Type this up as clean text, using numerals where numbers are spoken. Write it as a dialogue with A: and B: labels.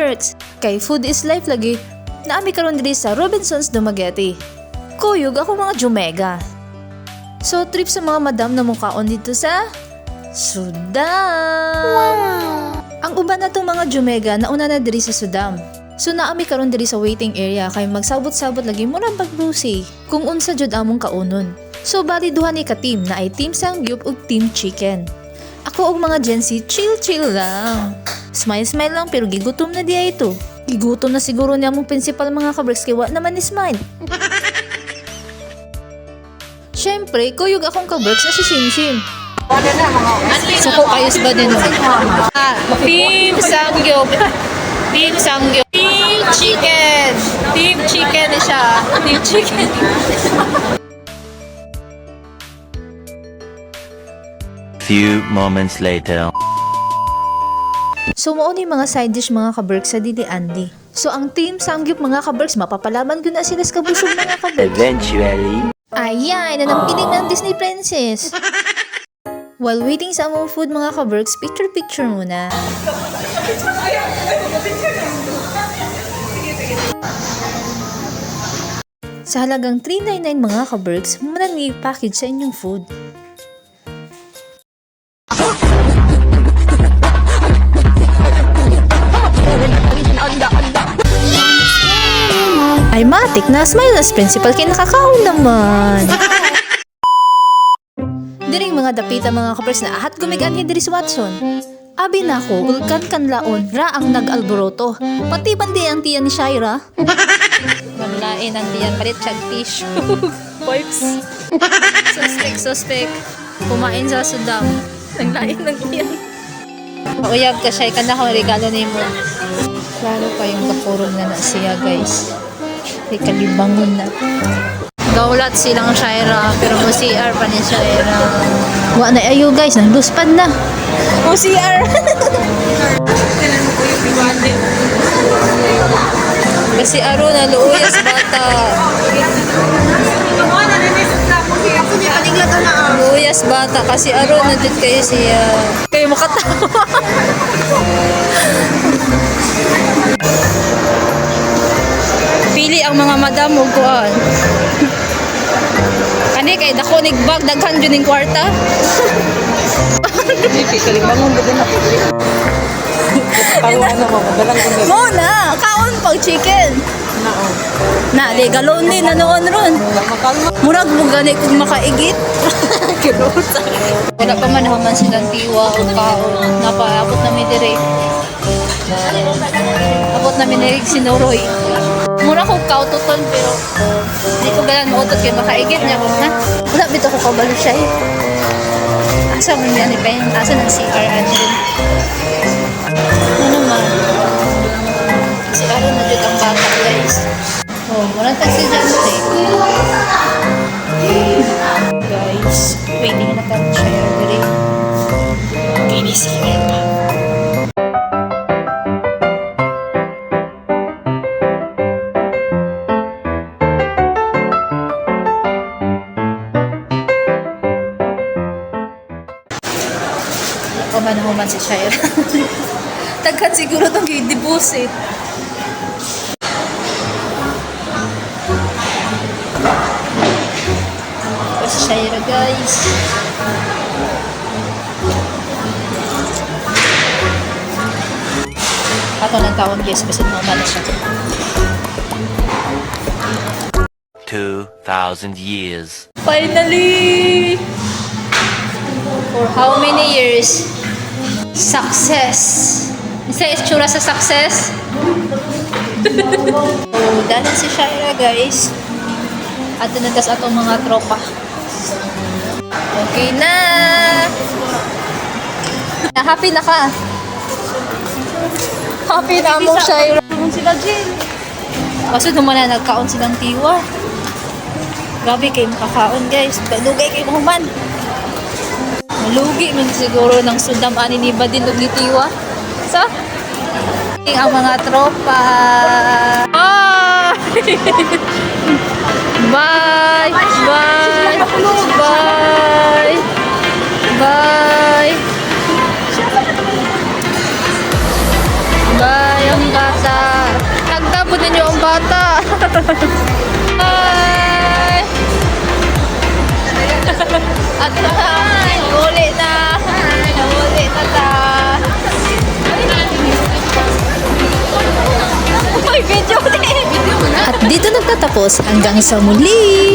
A: ka-Berks. Kay food is life lagi, naami karon diri sa Robinson's Dumaguete. Kuyog ako mga Jumega. So trip sa mga madam na mukaon dito sa Sudam. Wow! Ang uban na tong mga Jumega nauna na diri sa Sudam. So naami karon diri sa waiting area kay magsabot-sabot lagi mo lang pagbusi kung unsa jud among kaunon. So bali duha ni ka team na ay Team Sangyup ug Team Chicken. Ako og mga Gen Z chill lang. Smile lang pero gigutom na diya ito. Gigutom na siguro niya mong principal mga ka-Berks kay wa naman ni smile. Syempre, kuyog akong ka-Berks na si Shimshim. Suko kayos ba din? Team Sangyup. Team Sangyup. Team Chicken. Team Chicken na siya. Team Chicken.
B: Few moments later.
A: So mao ni mga side dish mga ka-Berks sa Didi Andy. So ang Team Sangyup mga ka-Berks mapapalaban ko na sila sa kabusog mga ka-Berks.
B: Eventually.
A: Ayan, nanampinig ng Disney Princess. While waiting sa among food mga ka-Berks, picture muna. Sa halagang $3.99 mga ka-Berks, manang i-package sa inyong food. Ay matik na, smile as principal kay nakakaon naman. Diring mga dapita mga ka-Berks na ahat gumiganhi diri sa Watson. Abi na ko, ulkan kanlaon, ra ang nag-alboroto. Pati bandi ang tiyan ni Shaira. Mamlain ang tiyan, palit siya tissue. Wipes. Suspect. Kumain sa Sudam. Naglain ng tiyan. Uyab ka siya, ikanda ko regalo ni mo. Klaro kayong kakurong na siya guys. May kalibangon na. Gaulat silang Shaira, pero mo CR pa ni Shaira. Wa na ayo guys, nagluspad na. Mo CR. Kasi aro na luuyas bata. Luuyas bata kasi aro na din kayo siya. Kayo makatawa. Pili ang mga madam ug kuan. Kani kay dako nig bag daghan jud ning kwarta.
C: Hindi kalibangon ba din ako. Taruan na mo, madalang ko
A: Mo na, kaon pag chicken. Na, di galon ni nanoon ron. Murag mo gani kung makaigit.
C: kinusa.
A: Wala pa man naman silang tiwa o kaon. Napaabot na mi dire. Abot na mi ni Sinuroy. Mura ko kaututon pero hindi ko galan mautot kay makaigit niya ko na. Wala bito ko kabalo siya eh. Asa mo niya ni Ben? Asa ng CR din? Ano naman? CR na dito ang bata guys. Oh, mura tayo si Jante. Guys, waiting na kami siya diri. Kinisiyan pa. Manahuman si Shaira. Tagkat siguro itong i-deposit. Ito si Shaira guys. Ato ng taon guys kasi naman na siya.
B: 2,000 years.
A: Finally! For how many years? Success. Isa itsura sa success. Oh, dahil si Shaira guys. At natas atong mga tropa. Okay na. Happy na ka. Happy na mo Shaira.
C: Sila Jill.
A: Kaso naman na nagkaon silang tiwa. Grabe kayo makakaon guys. Lugay kayo mahuman. Malugi man siguro ng Sudam ani ni Badin ug Litiwa. So, ang mga tropa. Bye! Bye! Bye! Bye! Bye! Bye! Ang gasa. Bye! At uli na. Uli na ta. Uy, video din. At dito nagtatapos hanggang sa muli.